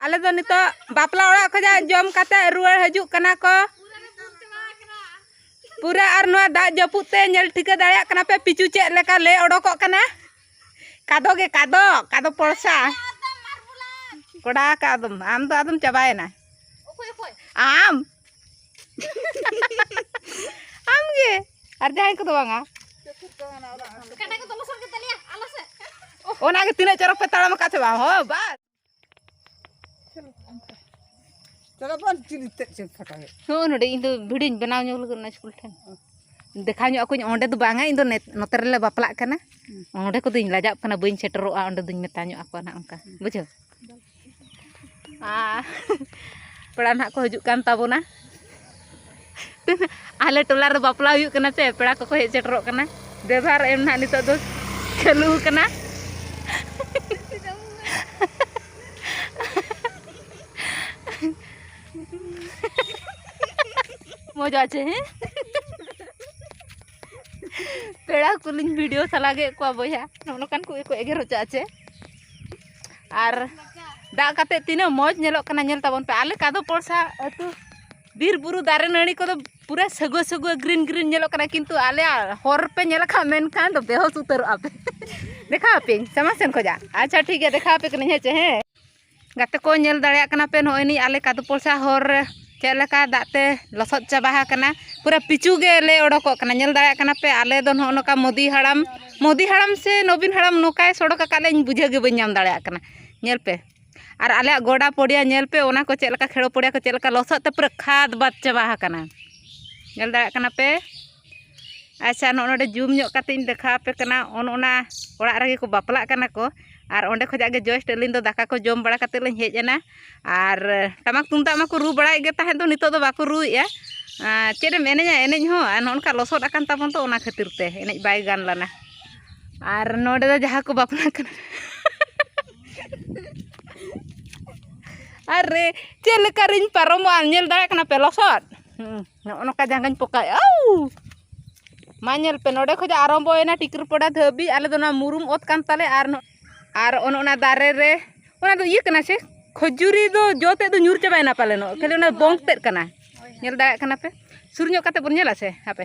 आले दो नितो बापला ओड़ा खजा जम काते रुआर हजु कना को पूरा आर नोआ दा जपुते नेल ठिका दाया कना पे पिचू चेक लेका ले ओडोको कना कादो पड़सा कोड़ा का आम तो आदम चाबाए ना आम आम गे आर जाय को दोंगा कना को तलसर के तलिया आलसे ओना के तीन चरक पे ताळम का छबा हो बस चलो बन चिलिते से फटाए हो नडे इन तो भिडिन बनाव ᱧᱚᱜ लगना स्कूल ठन देखा ᱧᱚᱜ अकुñ ओंडे दो बांगा इन दो नोते रे बापला कना ओंडे को दुñ लाजाब कना बइन सेटरोआ ओंडे दुñ मेता ᱧᱚᱜ ako ना onka बुझो पेड़ा ना को हजु कान ताबोना आले टोला रे बापला हुयु कना से पेड़ा को हेज सेटरो कना बेभार एम ना नितो दो चलू कना मजा आछे हैं पेड़ा कुलिन वीडियो सलागे को बया नोनकान को एगेरो चाचे आर दा काते तीना मौज नेलो कना नेल ताबन पे आले कादो पड़सा अतु बीर बुरु दारे नणी को पूरा सगो सगो ग्रीन ग्रीन नेलो कना किंतु आले हर पे नेला खा मेन खान तो बेहोस उतर आपे देखा पे समासेन खोजा अच्छा ठीक है देखा पे कने हेचे हैं गाते को नेल दाड़या कना पे नोनी आले कादो पड़सा हर चेलका दाते लसद चाबा कना पूरा पिचू गे ले ओडको कना नेल दाड़या कना पे आले दो नोका मोदी हड़ाम से नवीन हड़ाम नोकाय सड़क काले बुझे गे बन नाम दाड़या कना नेल पे और आले गोड़ा पड़िया नेल पे ओना को चेलका खेड़ो पड़िया को चेलका लसद ते पूरा खाद बात चाबा कना नेल दाड़या कना पे अच्छा नोडे जूम ᱧᱚᱜ काते इन देखा पे कना ओना ओड़ा रे को बापला कना को और ओंडे खजा गे जस्ट अलिन दो दाका को जम बड़ा काते लኝ हेज एना और टमाक तुमता मा को रू बड़ाय गे ताहे दो नितो दो बाको रुया चेदे एनेजा एनेज हो नोनका लसद अकान ताबन तो ओना खातिर ते एनेज बाय गान लाना और नोडे दो जहा को बापला कना अरे चेलका रिन पारोमो नेल दाड़ा कना पे लसद नोनका जहां पकाय औ मानेल पे नोडे खजा आरंभो एना टिकर पड़ा धबी आले दो ना मुरुम ओत कान ताले और ओना दारे रे ओना दो ये कना से खजुरी दो जोते दो न्यूर चाबायना पालेनो खाली ओना बोंग तेद कना नेल दाड़ा कना पे सुर ᱧᱚᱜ काते बन नेला से हापे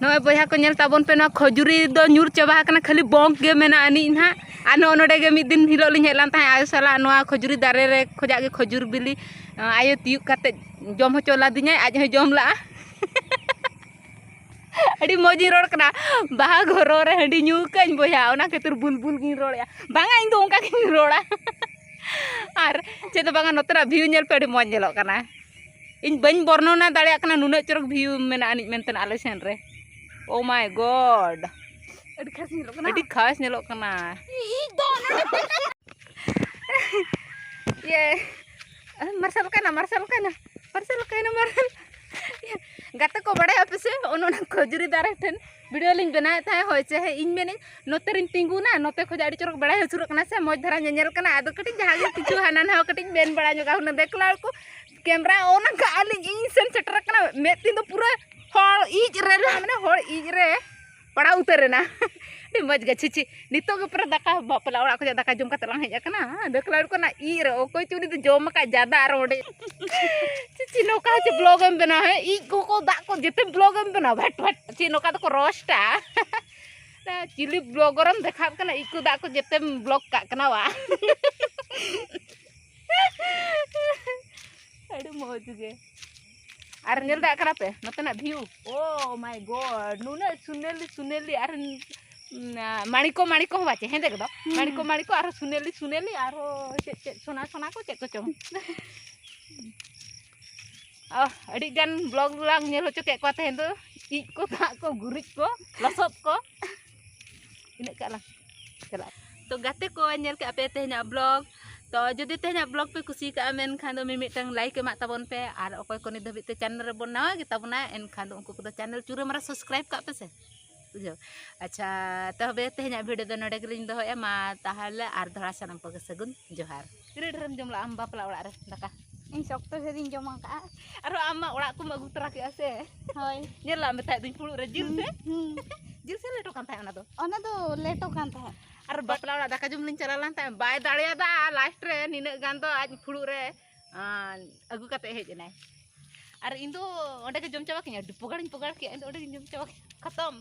नोय बया को नेल ताबन पे ना खजुरी दो न्यूर चाबा कना खाली बोंग गे मेना अनि ना आनो नोडे गे मिद दिन हिलो लिन हेलान ताहे आयो साला नोआ खजुरी दारे रे खजा गे खजुर बिली आयो तियु काते जम हो चला दिnya आज हो जम ला अड़ी मौजी रोड कना बाहा घरो रे हंडी न्यू कñ बया ओना खातिर बुलबुल गिन रोड़या बांगा इन तो ओंका गिन रोड़ा और चेद बांगा नोतरा व्यू नेल पे अड़ी मौज नेलो कना इन बñ वर्णना दाड़या कना नुना चरक व्यू मेना अनि मेनतन आले सेन रे ओ माय गॉड अड़ी खास नेलो कना ये मार्शल कना गाते को बड़े पे से ओनोना खजुरी दारे ठन वीडियो लिंग बनाए था होय से इन मेने नोते रिन तिंगुना नोते खजा अड़ी चरक बड़ा हसुर कना से मौज धरा नेल कना आदो कटी जहां किछु हाना ना कटी बेन बड़ा जोगा हुन देखला को कैमरा ओना का आलिंग इन सेन सेटर कना मे तीन तो पूरा होल इज रे माने होल इज रे पड़ा उतर ना मज गे छिछि नितो के पूरा दाका बापला ओड़ा को दाका जम काते लांग हेज कना देखला को ना ई रे ओकोय चुनी तो जम का ज्यादा आर ओडे छिछि नोका छि ब्लॉग एम बना है ई को दा को जेते ब्लॉग एम बना भट छि नोका तो को रोस्टा ना चिली ब्लॉगरम देखा कना ई को दा को जेते ब्लॉग का कना वा अरे मौज गे आर नेल दा कना पे नतना व्यू ओ माय गॉड नुना सुनेली आर माणिको बाचे हैं देख दो माणिको आरो सुनेली आरो चे सोना को चे को चो अड़ी गान ब्लॉग लांग नेल होचो के को तहें दो ई को ता को गुरिज को लसद को इने काला चला तो गाते को नेल के आपे तेहना ब्लॉग तो जदि तेहना ब्लॉग पे खुशी का मेन खान दो मिमिटang लाइक एमा ताबन पे आर ओकोय को नि धबित ते चैनल रे बन नावा गे ताबना एन खान दो उनको को चैनल चूरे मारा सब्सक्राइब का पे से बुझो अच्छा तबे तेहना वीडियो दो नडे गलिन दो मा ताहले आर धरा सनम पगे सगुन जोहार रे ढरम जमला आम बापला ओड़ा रे दाका इन शक्तो सेदिन जमा का अरे आमा ओड़ा को अगु तरा के से होय नेला मेता दुई फुलु रे जिल से लेटो कान थाय ओना दो लेटो कान था और बापला ओड़ा दाका जुम लिन चला लान थाय बाय दाड़िया दा लास्ट रे निने गान दो आज फुलु रे अगु काते हेज नाय और इन दो ओंडे के जम चाबा के दुपगाड़ के इन ओंडे के जम चाबा खत्म